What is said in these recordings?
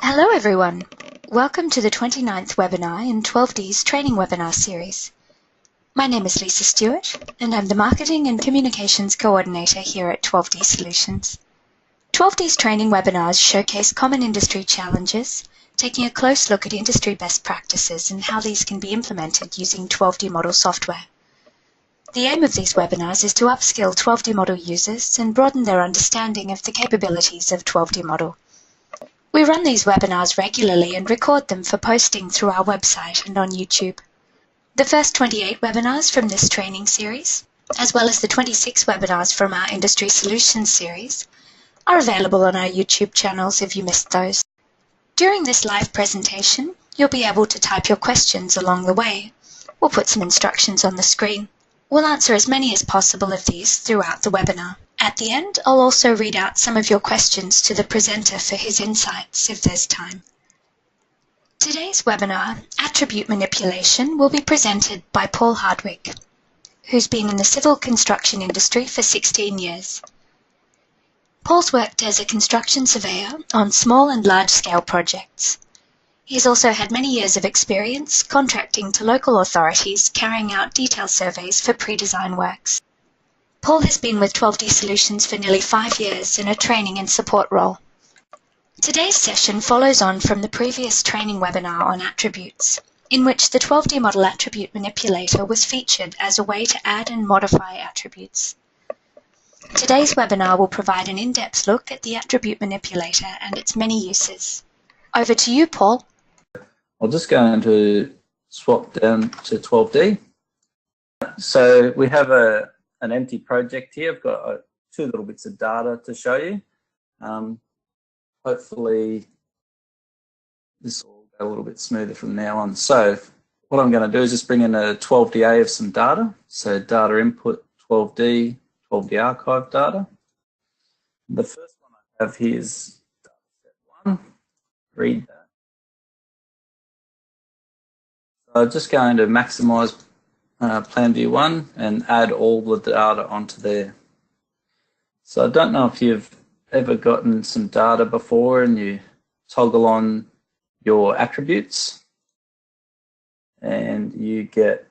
Hello everyone. Welcome to the 29th webinar in 12D's training webinar series. My name is Lisa Stewart and I'm the Marketing and Communications Coordinator here at 12D Solutions. 12D's training webinars showcase common industry challenges, taking a close look at industry best practices and how these can be implemented using 12D model software. The aim of these webinars is to upskill 12D model users and broaden their understanding of the capabilities of 12D model. We run these webinars regularly and record them for posting through our website and on YouTube. The first 28 webinars from this training series, as well as the 26 webinars from our Industry Solutions series, are available on our YouTube channels if you missed those. During this live presentation, you'll be able to type your questions along the way. We'll put some instructions on the screen. We'll answer as many as possible of these throughout the webinar. At the end, I'll also read out some of your questions to the presenter for his insights if there's time. Today's webinar, Attribute Manipulation, will be presented by Paul Hardwick, who's been in the civil construction industry for 16 years. Paul's worked as a construction surveyor on small and large-scale projects. He's also had many years of experience contracting to local authorities carrying out detail surveys for pre-design works. Paul has been with 12D Solutions for nearly 5 years in a training and support role. Today's session follows on from the previous training webinar on attributes, in which the 12D Model Attribute Manipulator was featured as a way to add and modify attributes. Today's webinar will provide an in-depth look at the Attribute Manipulator and its many uses. Over to you, Paul. I'll just go into swap down to 12D. So we have an empty project here. I've got two little bits of data to show you. Hopefully this will go a little bit smoother from now on. So what I'm going to do is just bring in a 12DA of some data. So data input 12D, 12D archive data. The first one I have here is data set 1. Read that. So I'm just going to maximize Plan View 1 and add all the data onto there. So I don't know if you've ever gotten some data before and you toggle on your attributes and you get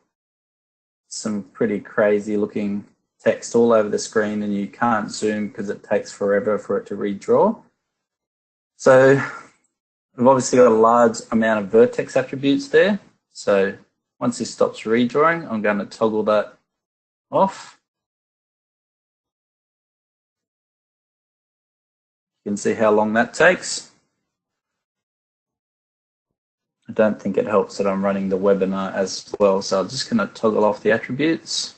some pretty crazy looking text all over the screen and you can't zoom because it takes forever for it to redraw. So I've obviously got a large amount of vertex attributes there. So once this stops redrawing, I'm going to toggle that off. You can see how long that takes. I don't think it helps that I'm running the webinar as well, so I'm just going to toggle off the attributes.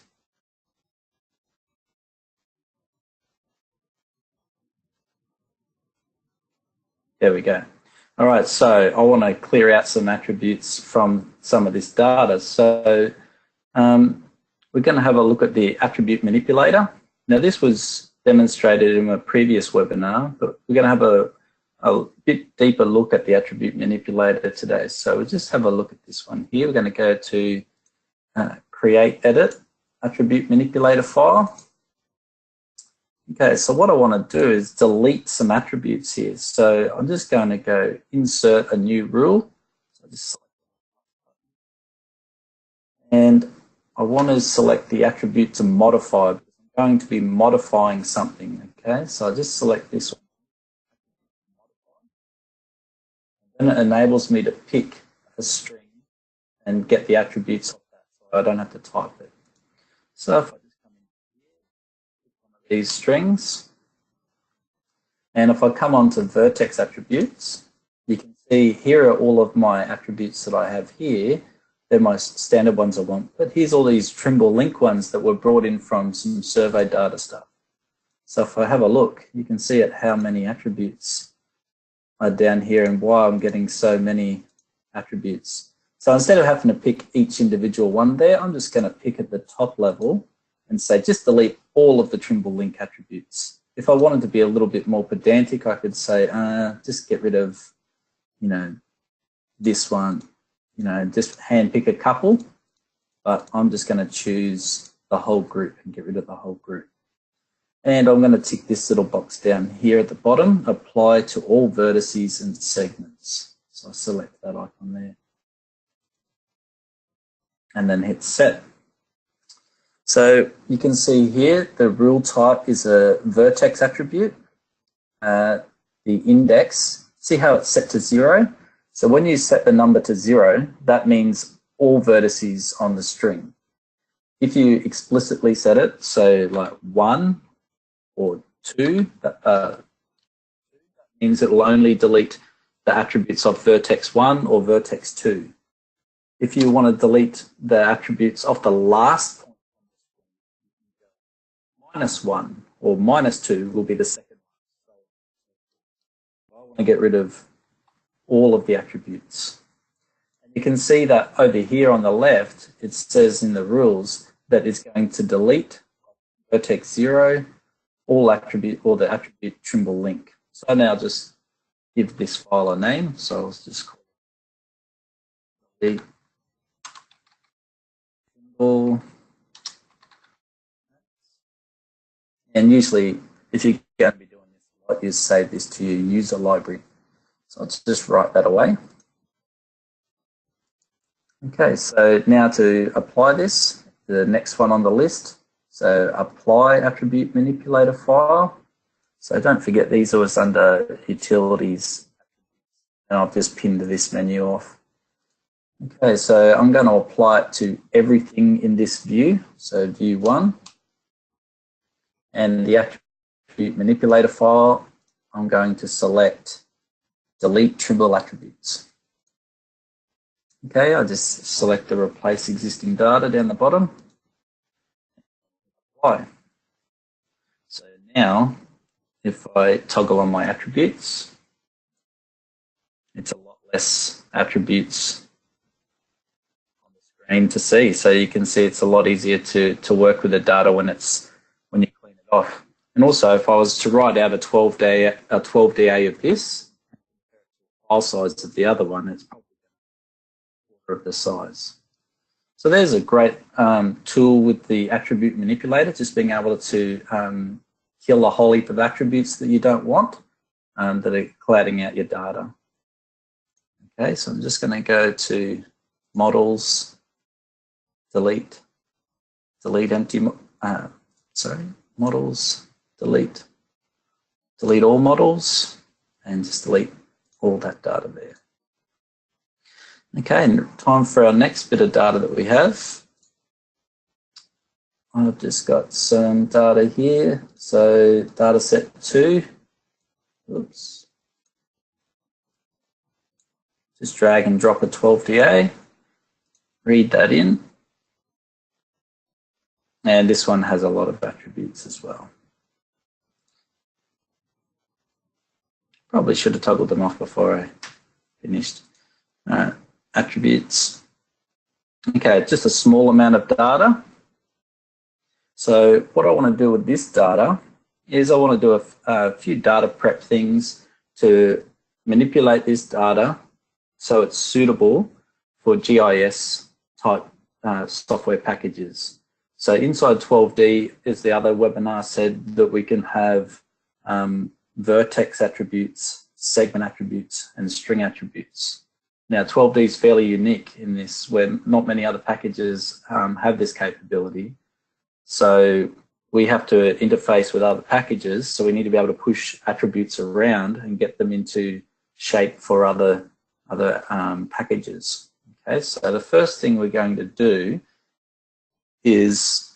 There we go. All right, so I want to clear out some attributes from some of this data. So we're going to have a look at the Attribute Manipulator. Now this was demonstrated in a previous webinar, but we're going to have a bit deeper look at the Attribute Manipulator today. So we'll just have a look at this one here. We're going to go to Create, Edit, Attribute Manipulator File. Okay, so what I want to do is delete some attributes here. So I'm just going to go Insert a New Rule. So just select and I want to select the attribute to modify because I'm going to be modifying something. Okay, so I just select this one. And then it enables me to pick a string and get the attributes of that, so I don't have to type it. So if I just come in here, pick one of these strings, and if I come on to vertex attributes, you can see here are all of my attributes that I have here. They're my standard ones I want, but here's all these Trimble link ones that were brought in from some survey data stuff. So if I have a look, you can see at how many attributes are down here and why I'm getting so many attributes. So instead of having to pick each individual one there, I'm just going to pick at the top level and say just delete all of the Trimble link attributes. If I wanted to be a little bit more pedantic, I could say just get rid of, this one, just hand pick a couple, but I'm just going to choose the whole group and get rid of the whole group. And I'm going to tick this little box down here at the bottom, apply to all vertices and segments. So I select that icon there. And then hit set. So you can see here the rule type is a vertex attribute. The index, see how it's set to 0? So when you set the number to 0, that means all vertices on the string. If you explicitly set it, so like 1 or 2, that means it will only delete the attributes of vertex 1 or vertex 2. If you want to delete the attributes of the last point, -1 or -2 will be the second one. So I want to get rid of all of the attributes. And you can see that over here on the left, it says in the rules that it's going to delete vertex 0, all attribute, or the attribute Trimble link. So now just give this file a name. So I'll just call it Trimble. And usually, if you're going to be doing this a lot, you save this to your user library. So I'll just write that away. Okay, so now to apply this, the next one on the list. So apply Attribute Manipulator File. So don't forget these are always under Utilities. And I've just pinned this menu off. Okay, so I'm going to apply it to everything in this view. So view 1. And the Attribute Manipulator File, I'm going to select Delete Trimble Attributes. Okay, I just select the Replace Existing Data down the bottom. Apply. So now, if I toggle on my attributes, it's a lot less attributes on the screen to see. So you can see it's a lot easier to work with the data when you clean it off. And also, if I was to write out a 12 DA of this, file size of the other one, it's probably a quarter of the size. So there's a great tool with the attribute manipulator, just being able to kill a whole heap of attributes that you don't want that are clouding out your data. Okay, so I'm just going to go to Models, Delete empty, Models, Delete all models, and just delete all that data there. Okay, and time for our next bit of data that we have. I've just got some data here. So data set 2. Oops. Just drag and drop a 12DA. Read that in. And this one has a lot of attributes as well. Probably should have toggled them off before I finished. All right. Attributes. Okay, just a small amount of data. So what I want to do with this data is I want to do a few data prep things to manipulate this data so it's suitable for GIS type software packages. So inside 12D, as the other webinar said, that we can have vertex attributes, segment attributes, and string attributes. Now, 12D is fairly unique in this, where not many other packages have this capability. So we have to interface with other packages, so we need to be able to push attributes around and get them into shape for other packages. Okay, so the first thing we're going to do is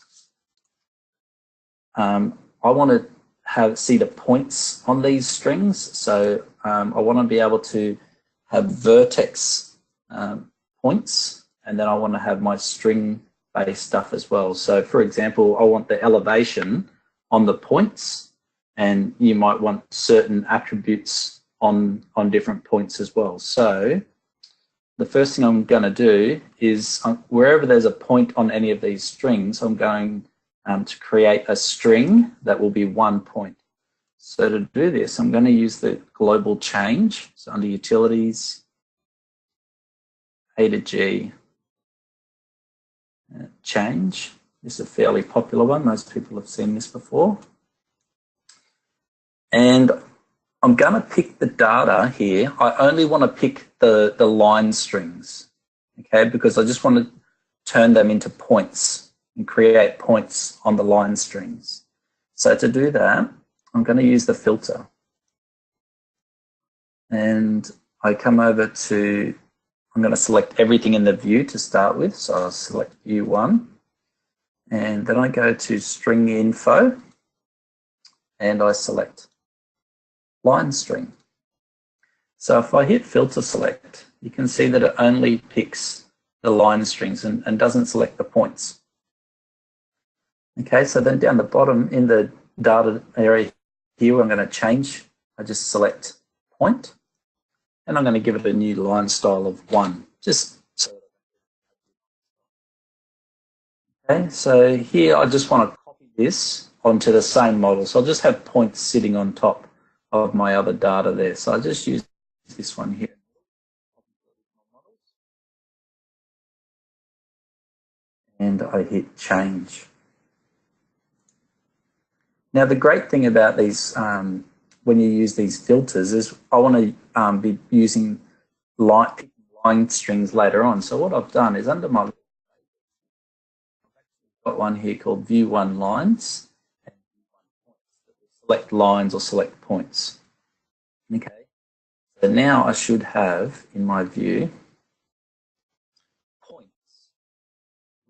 I want to see the points on these strings. So I want to be able to have vertex points, and then I want to have my string-based stuff as well. So for example, I want the elevation on the points, and you might want certain attributes on different points as well. So the first thing I'm going to do is wherever there's a point on any of these strings, I'm going to create a string that will be 1 point. So to do this, I'm going to use the global change. So under Utilities, A to G, change. This is a fairly popular one. Most people have seen this before. And I'm going to pick the data here. I only want to pick the line strings, okay, because I just want to turn them into points and create points on the line strings. So to do that, I'm going to use the filter. And I come over to, I'm going to select everything in the view to start with. So I'll select view 1. And then I go to string info and I select line string. So if I hit filter select, you can see that it only picks the line strings and doesn't select the points. Okay, so then down the bottom in the data area here, I'm going to change. I just select point, and I'm going to give it a new line style of 1. Just so. Okay, so here I just want to copy this onto the same model. So I'll just have points sitting on top of my other data there. So I just use this one here. And I hit change. Now the great thing about these, when you use these filters, is I want to be using line strings later on. So what I've done is under my, I've got one here called view 1 lines, and select lines or select points. Okay. So now I should have in my view points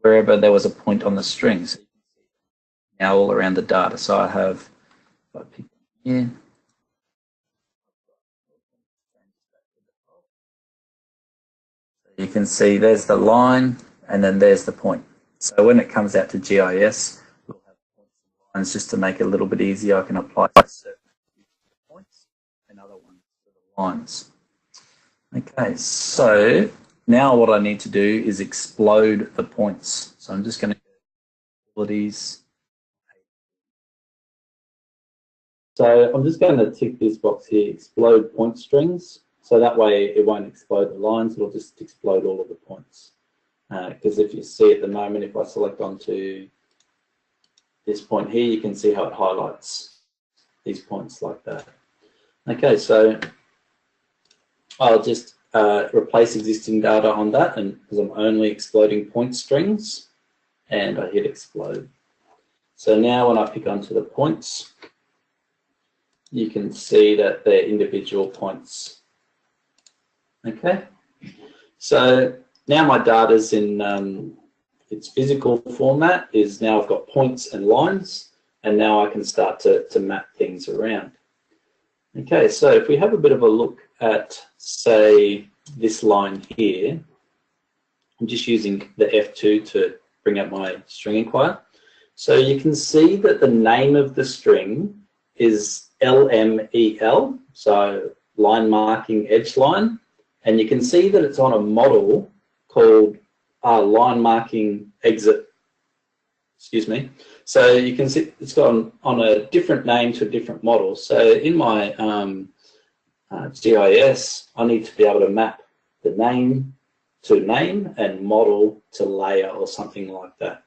wherever there was a point on the string. So you can see now all around the data. So I have, if I pick here, you can see there's the line and then there's the point. So when it comes out to GIS, we'll have points and lines just to make it a little bit easier. I can apply certain points and other ones to the lines. Okay, so now what I need to do is explode the points. So I'm just going to go to abilities. So I'm just going to tick this box here, explode point strings. So that way it won't explode the lines, it'll just explode all of the points. Because if you see at the moment, if I select onto this point here, you can see how it highlights these points like that. Okay, so I'll just replace existing data on that, and because I'm only exploding point strings, and I hit explode. So now when I pick onto the points, you can see that they're individual points. Okay, so now my data's in its physical format. Is now I've got points and lines, and now I can start to map things around. Okay, so if we have a bit of a look at, say, this line here, I'm just using the F2 to bring up my string inquiry. So you can see that the name of the string is LMEL, so line marking edge line, and you can see that it's on a model called line marking exit, excuse me. So you can see it's got on a different name to a different model. So in my GIS, I need to be able to map the name to name and model to layer or something like that.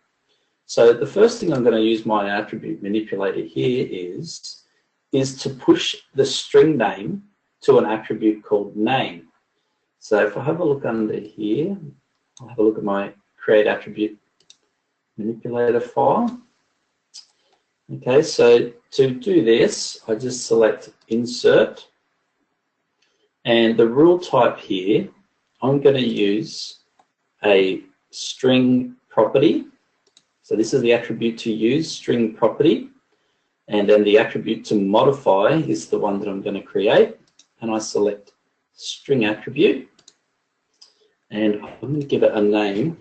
So the first thing I'm going to use my attribute manipulator here is to push the string name to an attribute called name. So if I have a look under here, I'll have a look at my create attribute manipulator file. Okay, so to do this, I just select insert, and the rule type here, I'm going to use a string property. So this is the attribute to use, string property, and then the attribute to modify is the one that I'm going to create, and I select string attribute, and I'm going to give it a name.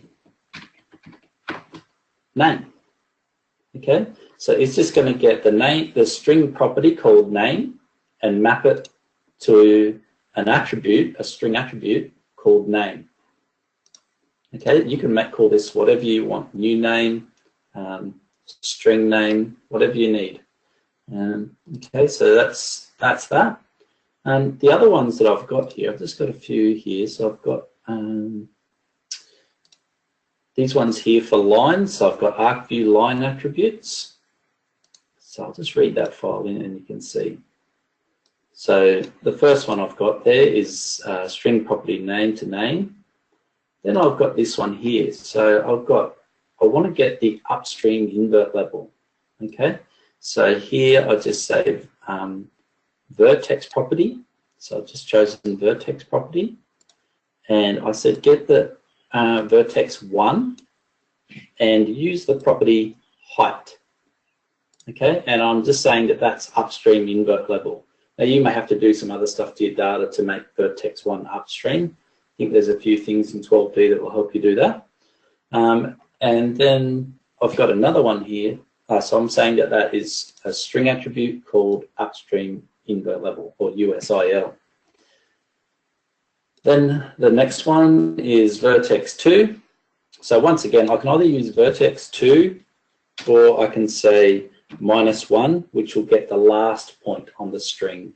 Okay, so it's just going to get the name, the string property called name, and map it to an attribute, a string attribute called name. Okay, you can call this whatever you want, new name, string name, whatever you need. Okay, so that's that. The other ones that I've got here, I've just got a few here. So I've got these ones here for lines. So I've got ArcView line attributes. So I'll just read that file in and you can see. So the first one I've got there is string property name to name. Then I've got this one here. So I want to get the upstream invert level. Okay. So here I just say vertex property. So I've just chosen vertex property. And I said get the vertex 1 and use the property height. Okay. And I'm just saying that that's upstream invert level. Now you may have to do some other stuff to your data to make vertex 1 upstream. I think there's a few things in 12D that will help you do that. And then I've got another one here. So I'm saying that that is a string attribute called upstream invert level, or USIL. Then the next one is vertex 2. So once again, I can either use vertex 2 or I can say -1, which will get the last point on the string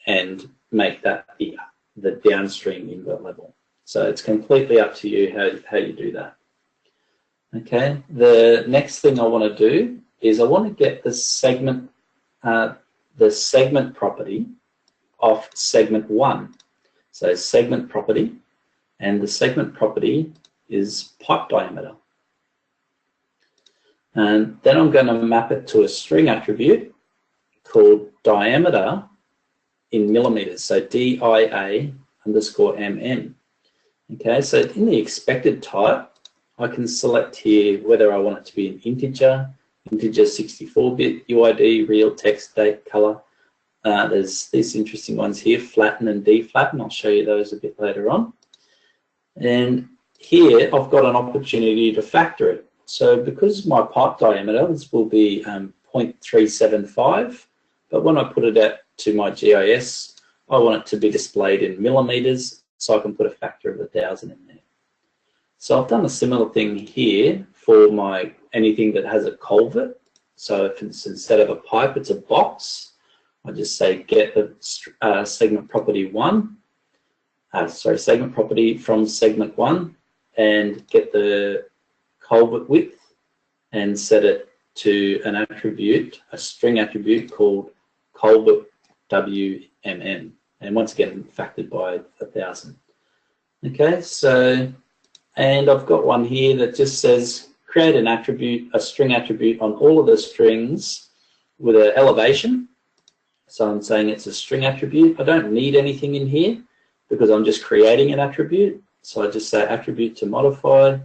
and make that the downstream invert level. So it's completely up to you how you do that. Okay, the next thing I want to do is I want to get the segment property of segment 1. So segment property, and the segment property is pipe diameter. And then I'm going to map it to a string attribute called diameter in millimeters, so DIA_mm. Okay, so in the expected type, I can select here whether I want it to be an integer 64-bit, UID, real, text, date, color. There's these interesting ones here, flatten and deflatten. I'll show you those a bit later on. And here I've got an opportunity to factor it. So because my pipe diameter, this will be 0.375, but when I put it out to my GIS, I want it to be displayed in millimeters, so I can put a factor of 1,000 in there. So I've done a similar thing here for my anything that has a culvert. So if it's instead of a pipe, it's a box, I just say get the segment property segment property from segment 1 and get the culvert width and set it to an attribute, a string attribute called culvert WMM, and once again factored by 1,000. Okay, so, and I've got one here that just says create an attribute, a string attribute on all of the strings with an elevation. So I'm saying it's a string attribute. I don't need anything in here because I'm just creating an attribute. So I just say attribute to modify,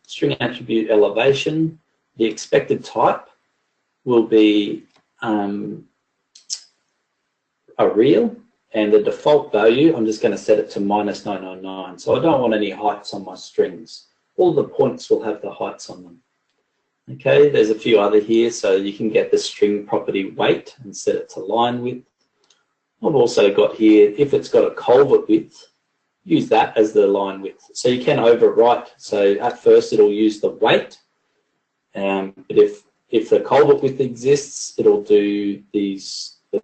string attribute elevation. The expected type will be a real, and the default value, I'm just going to set it to -999. So I don't want any heights on my strings. All the points will have the heights on them. Okay, there's a few other here, so you can get the string property weight and set it to line width. I've also got here, if it's got a culvert width, use that as the line width. So you can overwrite. So at first it'll use the weight, but if the culvert width exists, it'll do the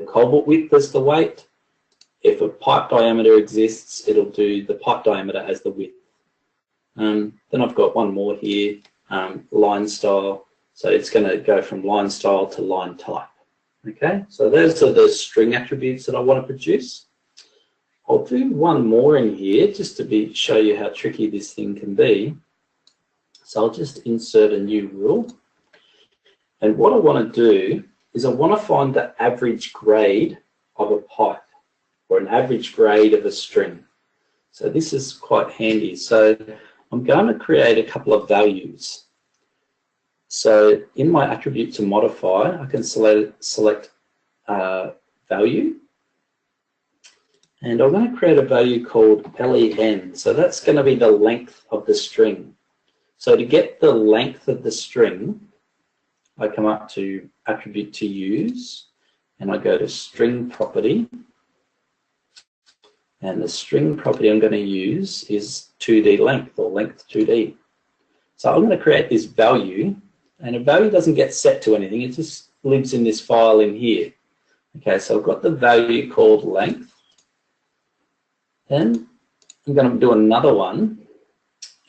culvert width as the weight. If a pipe diameter exists, it'll do the pipe diameter as the width. Then I've got one more here, line style. So it's going to go from line style to line type. Okay, so those are the string attributes that I want to produce. I'll do one more in here just to show you how tricky this thing can be. So I'll just insert a new rule. And what I want to do is I want to find the average grade of a pipe, or an average grade of a string. So this is quite handy. So I'm going to create a couple of values. So in my attribute to modify, I can select value. And I'm going to create a value called len. So that's going to be the length of the string. So to get the length of the string, I come up to attribute to use, and I go to string property. And the string property I'm going to use is 2D length, or length 2D. So I'm going to create this value, and a value doesn't get set to anything, it just lives in this file in here. Okay, so I've got the value called length. Then I'm going to do another one,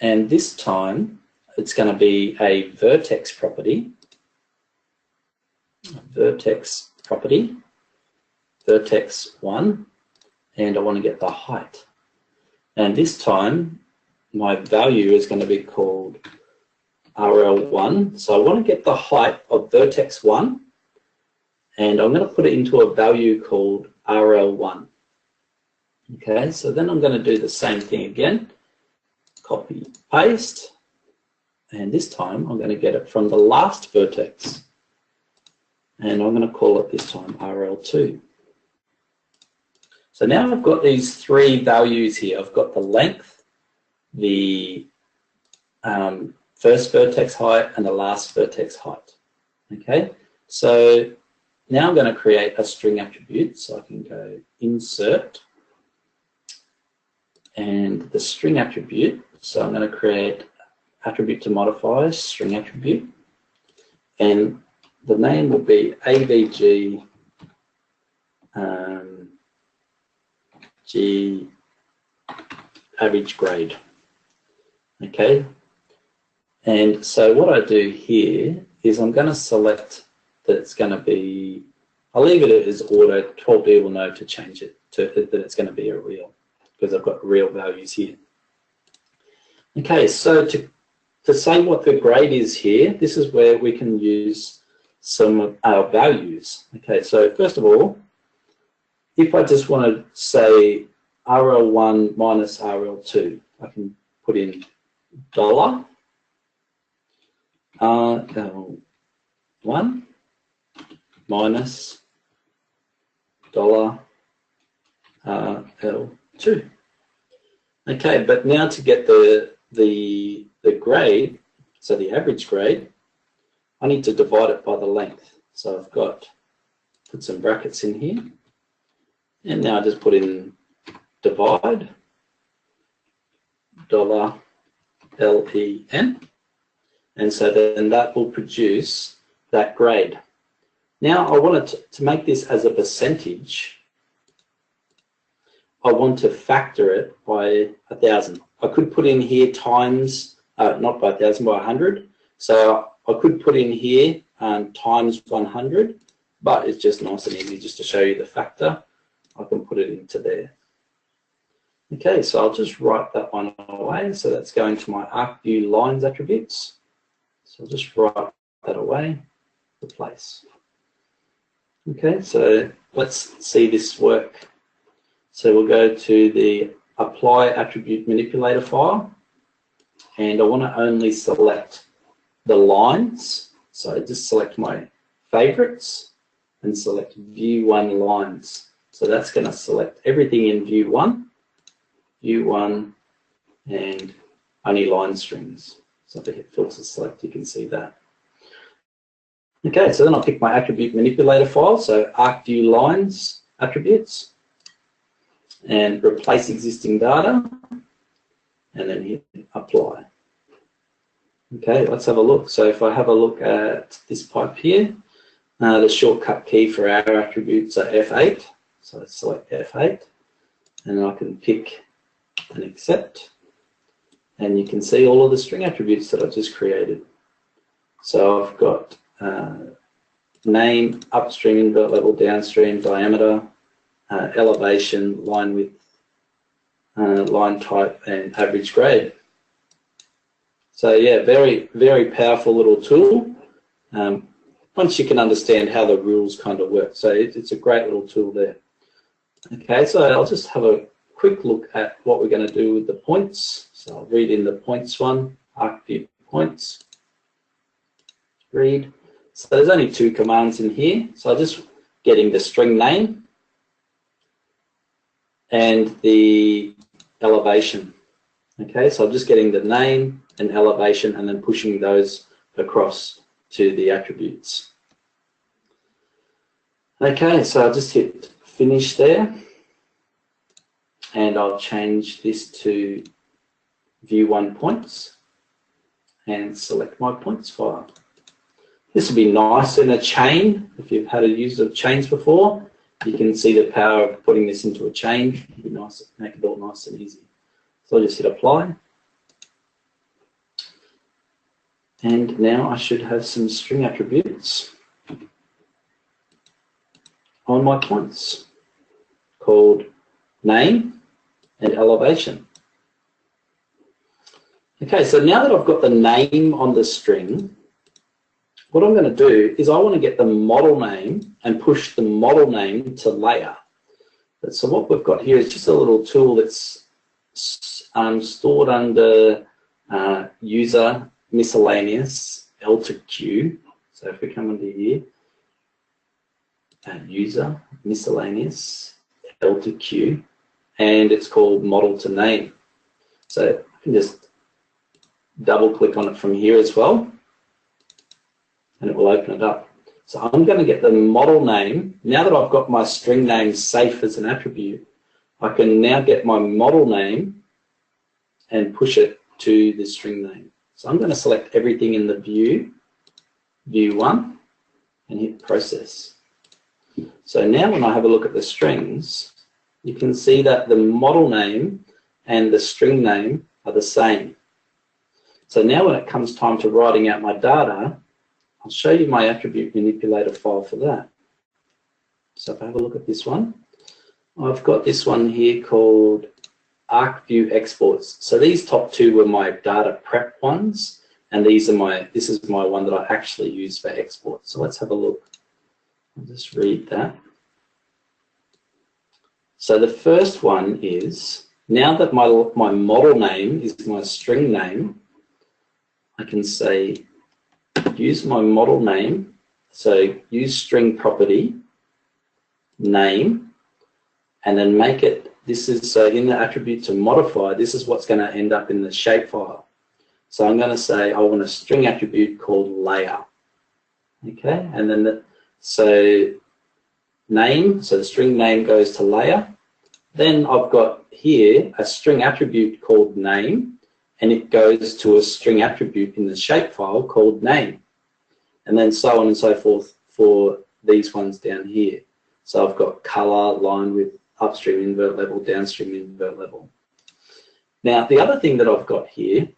and this time it's going to be a vertex property. Vertex 1, and I want to get the height. And this time, my value is going to be called RL1. So I want to get the height of vertex 1, and I'm going to put it into a value called RL1. Okay, so then I'm going to do the same thing again. Copy, paste, and this time I'm going to get it from the last vertex. And I'm going to call it this time RL2. So now I've got these three values here. I've got the length, the first vertex height, and the last vertex height. Okay, so now I'm going to create a string attribute. So I can go insert and the string attribute. So I'm going to create attribute to modify string attribute, and the name will be AVG G average grade. Okay, and so what I do here is I'm going to select that it's going to be, I'll leave it as auto. 12D will know to change it to that it's going to be a real, because I've got real values here. Okay, so to say what the grade is here, this is where we can use some of our values. Okay, so first of all, if I just want to say RL1 minus RL2, I can put in $RL1 minus $RL2. Okay, but now to get the grade, so the average grade, I need to divide it by the length. So I've got, put some brackets in here, and now I just put in divide $LEN, and so then that will produce that grade. Now I wanted to make this as a percentage. I want to factor it by 1,000. I could put in here times, not by 1,000, by 100. So I could put in here times 100, but it's just nice and easy just to show you the factor. I can put it into there. Okay, so I'll just write that one away. So that's going to my ArcView lines attributes. So I'll just write that away, replace. Okay, so let's see this work. So we'll go to the apply attribute manipulator file, and I want to only select the lines. So I just select my favorites and select view 1 lines. So that's going to select everything in view 1, and only line strings. So if I hit filter select, you can see that. Okay, so then I'll pick my attribute manipulator file, so ArcView lines attributes, and replace existing data, and then hit apply. Okay, let's have a look. So if I have a look at this pipe here, the shortcut key for our attributes are F8. So I select F8, and then I can pick and accept, and you can see all of the string attributes that I just created. So I've got name, upstream, invert level, downstream, diameter, elevation, line width, line type, and average grade. So yeah, very, very powerful little tool. Once you can understand how the rules kind of work. So it's a great little tool there. Okay, so I'll just have a quick look at what we're going to do with the points. So I'll read in the points one, ArcView points, read. So there's only 2 commands in here. So I'm just getting the string name and the elevation. Okay, so I'm just getting the name and elevation and then pushing those across to the attributes. Okay, so I'll just hit finish there, and I'll change this to view 1 points and select my points file. This will be nice in a chain. If you've had a use of chains before, you can see the power of putting this into a chain. It'll be nice, make it all nice and easy. So I'll just hit apply. And now I should have some string attributes on my points called name and elevation. Okay, so now that I've got the name on the string, what I'm going to do is I want to get the model name and push the model name to layer. So what we've got here is just a little tool that's stored under user miscellaneous L to Q. So if we come under here, user miscellaneous L to Q, and it's called model to name. So I can just double click on it from here as well, and it will open it up. So I'm going to get the model name. Now that I've got my string name safe as an attribute, I can now get my model name and push it to the string name. So I'm going to select everything in the view 1, and hit process. So now when I have a look at the strings, you can see that the model name and the string name are the same. So now when it comes time to writing out my data, I'll show you my attribute manipulator file for that. So if I have a look at this one, I've got this one here called ArcView exports. So these top two were my data prep ones, and this is my one that I actually use for export. So let's have a look. I'll just read that. So the first one is, now that my model name is my string name, I can say use my model name, so use string property, name, and then make it, this is, so in the attribute to modify, this is what's going to end up in the shapefile. So I'm going to say I want a string attribute called layer. Okay, and then so name, so the string name goes to layer. Then I've got here a string attribute called name, and it goes to a string attribute in the shapefile called name. And then so on and so forth for these ones down here. So I've got color, line width, upstream invert level, downstream invert level. Now the other thing that I've got here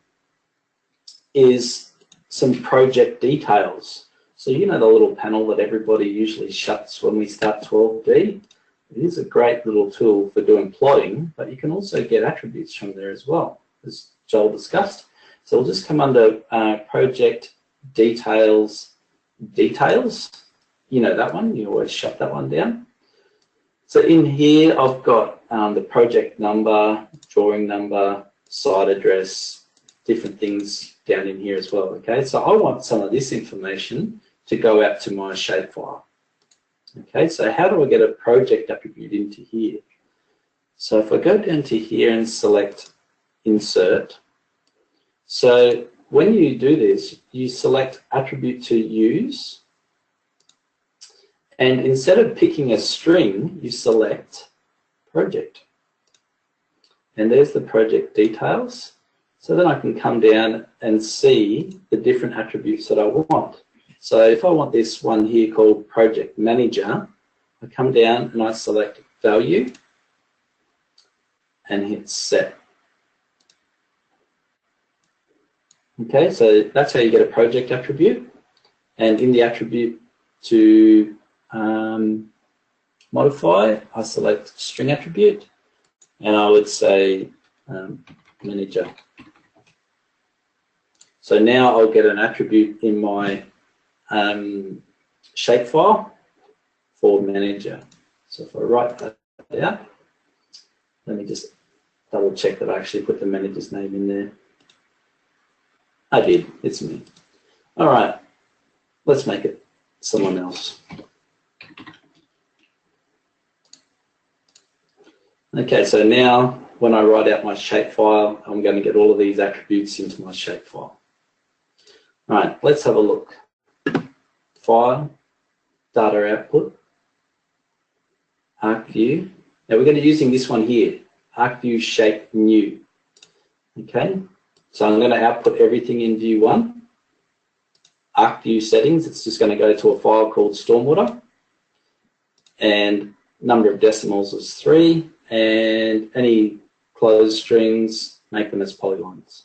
is some project details. So you know the little panel that everybody usually shuts when we start 12D? It is a great little tool for doing plotting, but you can also get attributes from there as well, as Joel discussed. So we'll just come under project details, you know that one, you always shut that one down. So in here I've got the project number, drawing number, site address, different things down in here as well, okay? So I want some of this information to go out to my shapefile. Okay, so how do I get a project attribute into here? So if I go down to here and select insert, so when you do this, you select attribute to use, and instead of picking a string, you select project. And there's the project details. So then I can come down and see the different attributes that I want. So if I want this one here called Project Manager, I come down and I select Value and hit Set. Okay, so that's how you get a project attribute. And in the attribute to modify, I select String Attribute, and I would say Manager. So now I'll get an attribute in my shapefile for manager. So if I write that out, let me just double check that I actually put the manager's name in there. I did, it's me. All right, let's make it someone else. Okay, so now when I write out my shapefile, I'm going to get all of these attributes into my shapefile. All right, let's have a look. File, data output, ArcView. Now we're going to be using this one here, ArcView shape new. Okay, so I'm going to output everything in view 1. ArcView settings, it's just going to go to a file called stormwater, and number of decimals is 3, and any closed strings, make them as polygons.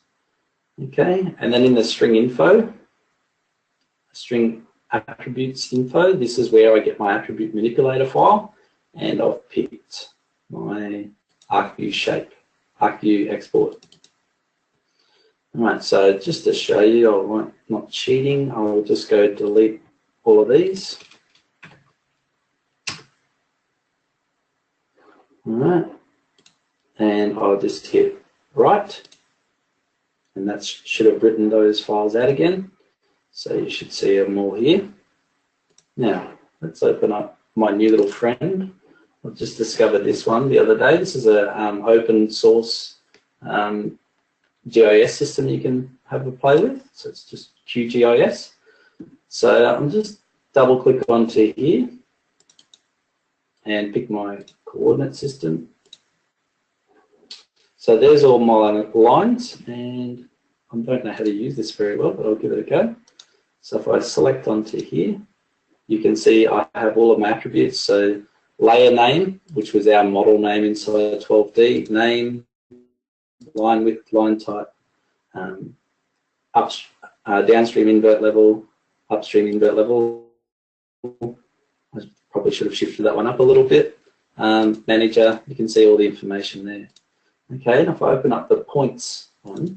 Okay, and then in the string info, string attributes info, this is where I get my attribute manipulator file, and I've picked my ArcView shape, ArcView export. All right, so just to show you, I'm not cheating, I will just go delete all of these. All right, and I'll just hit write, and that should have written those files out again. So you should see them all here. Now, let's open up my new little friend. I've just discovered this one the other day. This is an open source GIS system you can have a play with. So it's just QGIS. So I'm just double click onto here and pick my coordinate system. So there's all my lines, and I don't know how to use this very well, but I'll give it a go. So if I select onto here, you can see I have all of my attributes. So layer name, which was our model name inside 12D, name, line width, line type, downstream invert level, upstream invert level. I probably should have shifted that one up a little bit. Manager, you can see all the information there. Okay, and if I open up the points one,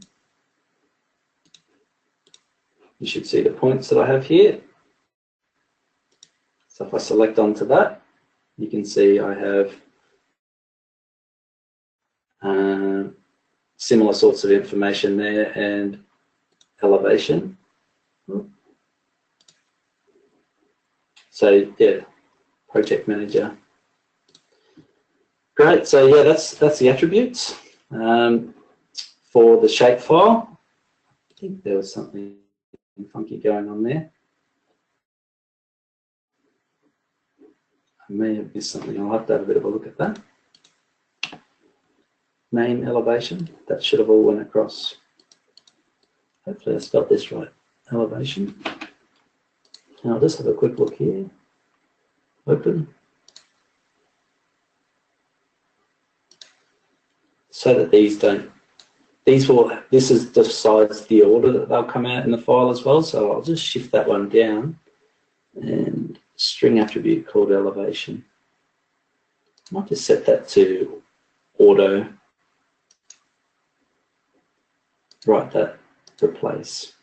you should see the points that I have here. So if I select onto that, you can see I have similar sorts of information there and elevation. So yeah, project manager. Great, so yeah, that's the attributes. For the shapefile, I think there was something funky going on there. I may have missed something. I'll have to have a bit of a look at that. Name, elevation, that should have all went across. Hopefully I spelled this right. Elevation. Now I'll just have a quick look here. Open. So that these don't, this is decides the order that they'll come out in the file as well. So I'll just shift that one down and string attribute called elevation. I might just set that to auto. Write that, replace.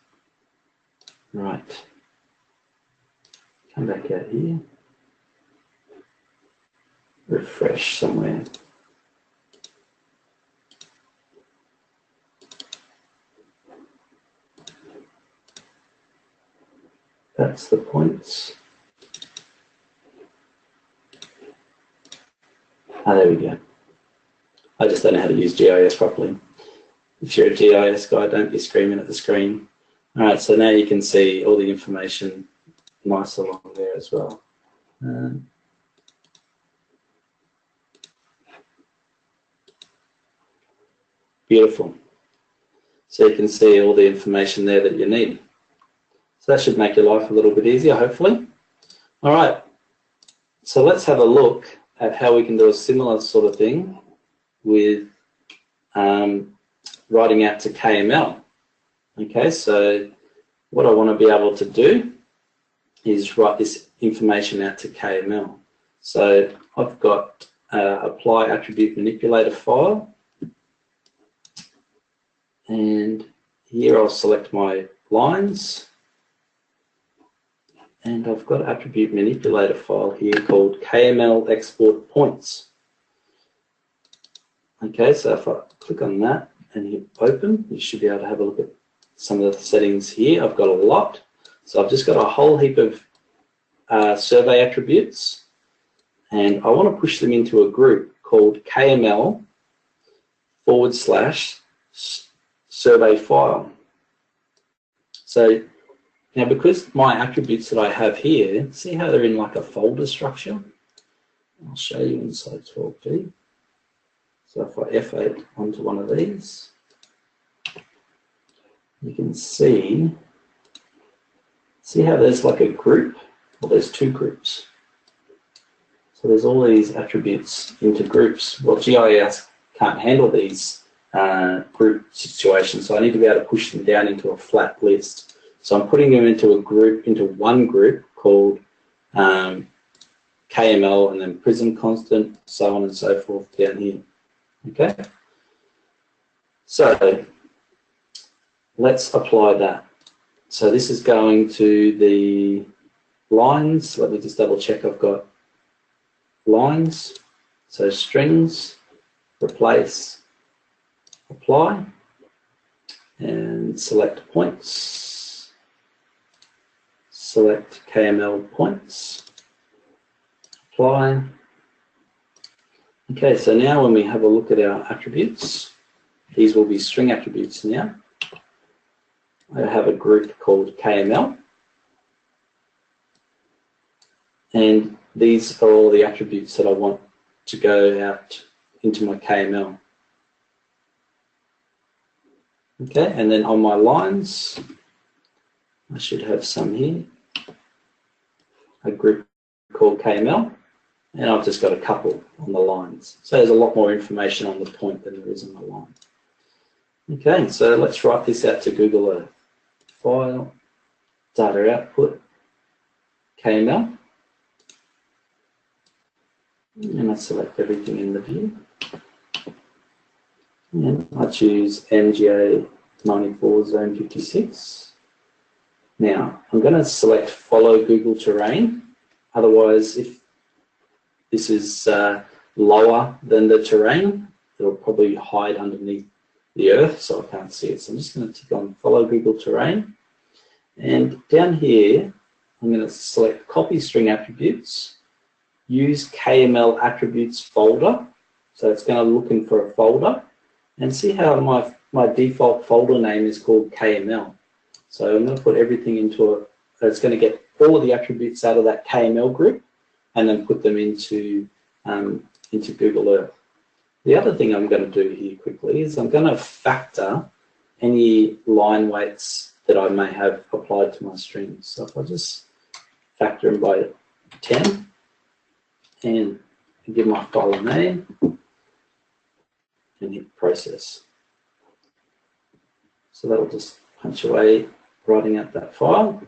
Right. Come back out here. Refresh somewhere. That's the points. Ah, there we go. I just don't know how to use GIS properly. If you're a GIS guy, don't be screaming at the screen. All right, so now you can see all the information nice along there as well. Beautiful. So you can see all the information there that you need. So that should make your life a little bit easier, hopefully. All right, so let's have a look at how we can do a similar sort of thing with writing out to KML. Okay, so what I want to be able to do is write this information out to KML. So I've got apply attribute manipulator file, and here I'll select my lines, and I've got attribute manipulator file here called KML export points. Okay, so if I click on that and hit open, you should be able to have a look at some of the settings here. I've got a lot, so I've just got a whole heap of survey attributes, and I want to push them into a group called KML/survey file. So now, because my attributes that I have here, see how they're in like a folder structure? I'll show you inside 12D. So if I F8 onto one of these, you can see how there's like a group, well, there's two groups. So there's all these attributes into groups. Well, GIS can't handle these group situations, so I need to be able to push them down into a flat list. So I'm putting them into a group, into one group called KML, and then prism constant, so on and so forth down here. Okay, so let's apply that. So this is going to the lines. Let me just double check I've got lines. So strings, replace, apply, and select points. Select KML points, apply. Okay, so now when we have a look at our attributes, these will be string attributes now. I have a group called KML, and these are all the attributes that I want to go out into my KML. Okay, and then on my lines, I should have some here, a group called KML, and I've just got a couple on the lines. So there's a lot more information on the point than there is on the line. Okay, so let's write this out to Google Earth. File, data output, KML, and I select everything in the view. And I choose MGA 94 Zone 56. Now, I'm going to select Follow Google Terrain. Otherwise, if this is lower than the terrain, it'll probably hide underneath the earth, so I can't see it. So I'm just going to tick on Follow Google Terrain. And down here, I'm going to select Copy String Attributes, use KML Attributes folder. So it's going to look in for a folder. And see how my default folder name is called KML. So I'm going to put everything into it's going to get all of the attributes out of that KML group and then put them into Google Earth. The other thing I'm going to do here quickly is I'm going to factor any line weights that I may have applied to my strings. So if I just factor them by 10 and give my file a name and hit process. So that'll just punch away writing out that file.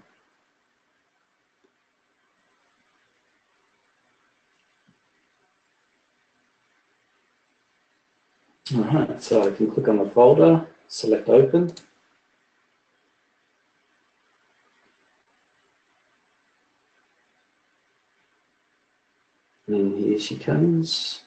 All right, so I can click on the folder, select open. And here she comes.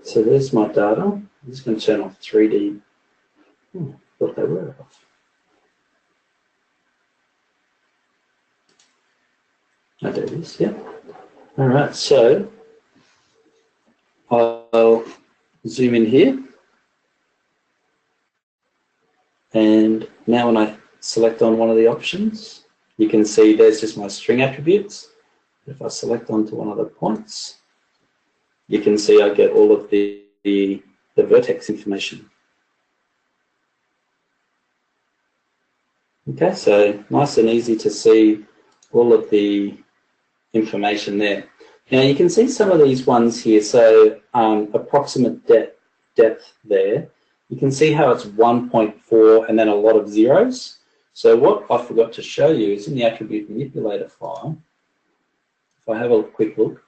So there's my data. I'm just going to turn off 3D. Thought they were off. I do this, yeah. All right, so I'll zoom in here. And now when I select on one of the options, you can see there's just my string attributes. If I select onto one of the points, you can see I get all of the vertex information. Okay, so nice and easy to see all of the information there. Now you can see some of these ones here, so approximate depth there. You can see how it's 1.4 and then a lot of zeros. So what I forgot to show you is in the Attribute Manipulator file, if I have a quick look,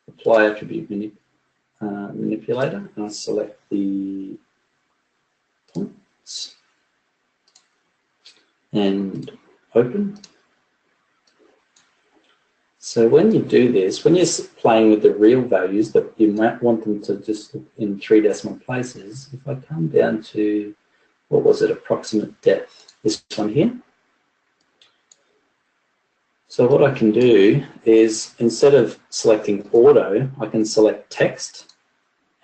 apply Attribute Manipulator, and I select the points and open. So when you do this, when you're playing with the real values that you might want them to just look in 3 decimal places, if I come down to, what was it, approximate depth, this one here. So what I can do is, instead of selecting auto, I can select text,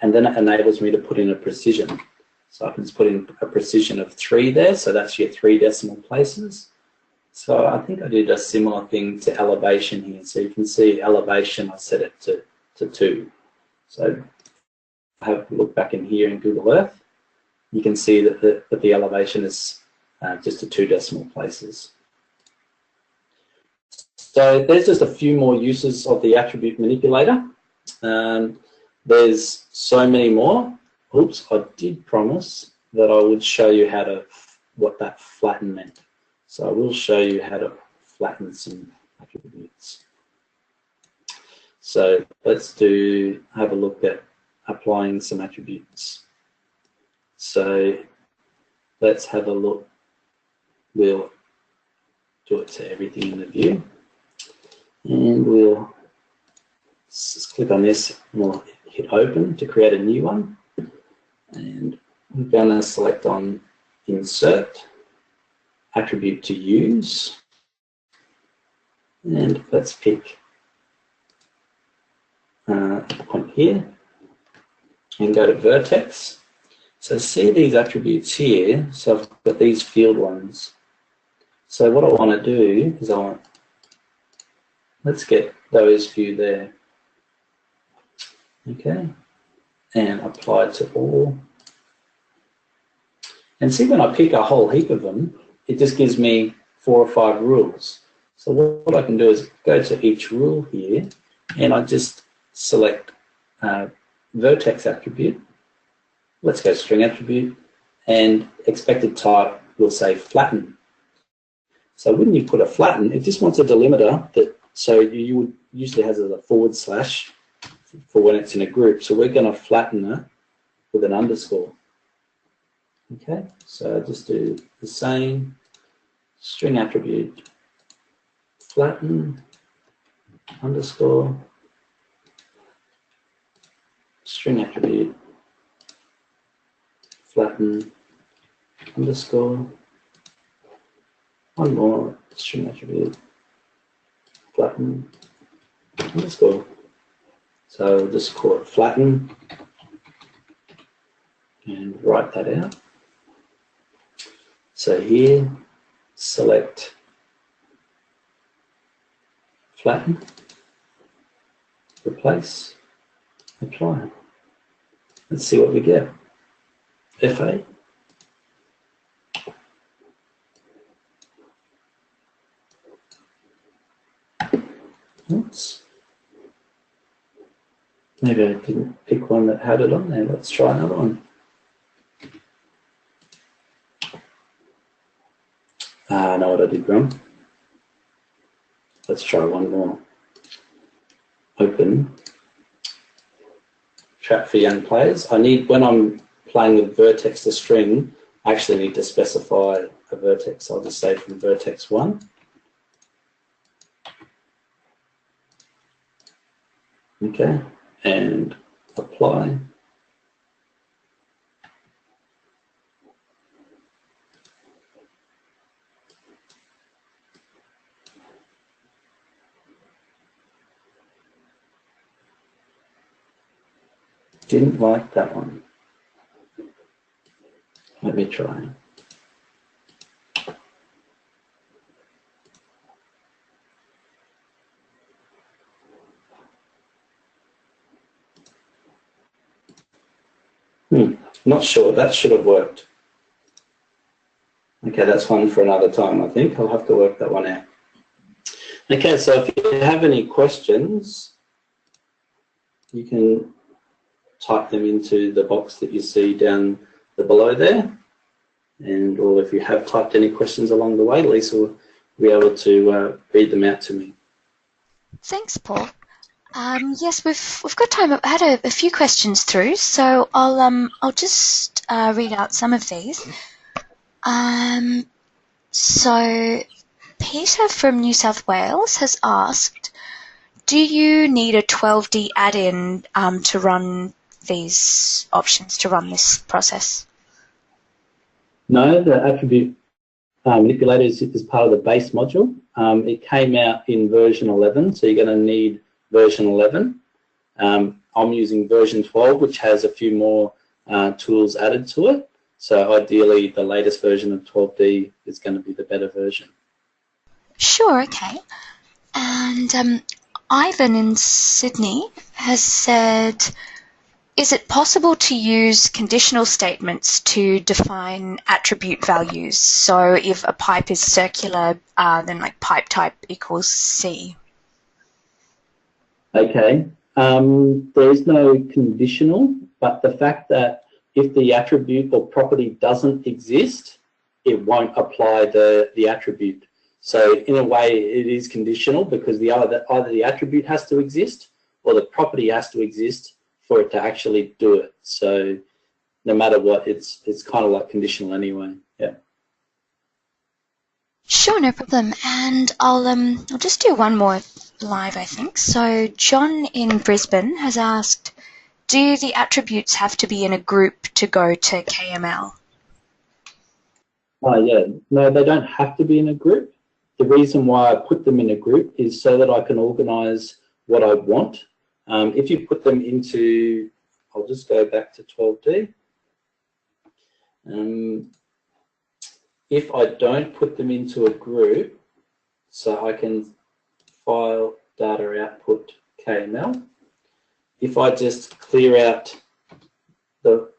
and then it enables me to put in a precision. So I can just put in a precision of 3 there, so that's your 3 decimal places. So I think I did a similar thing to elevation here. So you can see elevation, I set it to 2. So I have a look back in here in Google Earth. You can see that the elevation is just to 2 decimal places. So there's just a few more uses of the Attribute Manipulator. There's so many more. Oops, I did promise that I would show you what that flatten meant. So I will show you how to flatten some attributes. So let's have a look at applying some attributes. So let's have a look. We'll do it to everything in the view. And we'll just click on this and we'll hit open to create a new one. And we're going to select on insert, attribute to use. And let's pick a point here and go to vertex. So see these attributes here. So I've got these field ones. So what I want to do is let's get those few there. Okay, and apply it to all. And see, when I pick a whole heap of them, it just gives me 4 or 5 rules. So what I can do is go to each rule here, and I just select vertex attribute. Let's go string attribute, and expected type will say flatten. So when you put a flatten, it just wants a delimiter that, so you would usually has a / for when it's in a group. So we're going to flatten it with an underscore. Okay, so just do the same, string attribute, flatten, underscore, string attribute, flatten, underscore, one more, string attribute, flatten, underscore. So we'll just call it flatten and write that out. So here, select flatten, replace, apply. Let's see what we get. FA. Oops. Maybe I didn't pick one that had it on there. Let's try another one. I know what I did wrong. Let's try one more. Open. Trap for young players. I need, when I'm playing with vertex to string, I actually need to specify a vertex. I'll just say from vertex 1. Okay, and apply. Didn't like that one. Let me try. Not sure. That should have worked. Okay, that's one for another time, I think. I'll have to work that one out. Okay, so if you have any questions, you can type them into the box that you see down below there. And or if you have typed any questions along the way, Lisa will be able to read them out to me. Thanks, Paul. Yes, we've got time. I had a few questions through, so I'll just read out some of these. So Peter from New South Wales has asked, do you need a 12D add-in to run these options, to run this process? No, the Attribute Manipulator is part of the base module. It came out in version 11, so you're going to need version 11. I'm using version 12, which has a few more tools added to it. So ideally, the latest version of 12D is going to be the better version. Sure, okay. And Ivan in Sydney has said, is it possible to use conditional statements to define attribute values? So if a pipe is circular, then like pipe type equals C. Okay, there is no conditional, but the fact that if the attribute or property doesn't exist, it won't apply the attribute. So in a way, it is conditional because either the attribute has to exist or the property has to exist for it to actually do it. So no matter what, it's kind of like conditional anyway. Yeah. Sure, no problem. And I'll just do one more live, I think. So John in Brisbane has asked, do the attributes have to be in a group to go to KML? Yeah, no, they don't have to be in a group. The reason why I put them in a group is so that I can organize what I want. If you put them into, I'll just go back to 12D. If I don't put them into a group, so I can file data output KML. If I just clear out the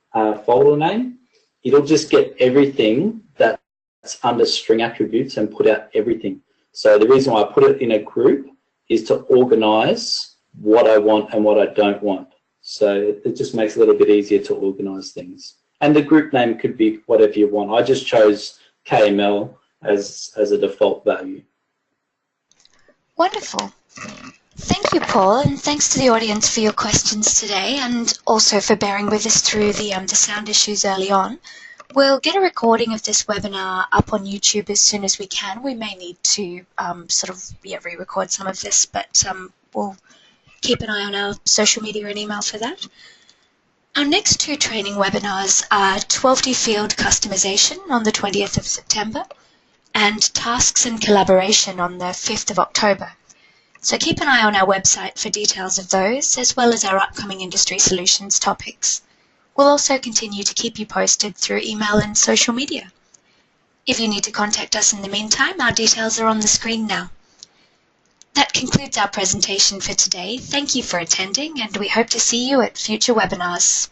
folder name, it'll just get everything that's under string attributes and put out everything. So the reason why I put it in a group is to organize what I want and what I don't want. So it just makes it a little bit easier to organize things. And the group name could be whatever you want. I just chose KML as a default value. Wonderful. Thank you, Paul, and thanks to the audience for your questions today and also for bearing with us through the sound issues early on. We'll get a recording of this webinar up on YouTube as soon as we can. We may need to re-record some of this, but we'll keep an eye on our social media and email for that. Our next two training webinars are 12D Field Customization on the 20th of September and Tasks and Collaboration on the 5th of October. So keep an eye on our website for details of those, as well as our upcoming industry solutions topics. We'll also continue to keep you posted through email and social media. If you need to contact us in the meantime, our details are on the screen now. That concludes our presentation for today. Thank you for attending, and we hope to see you at future webinars.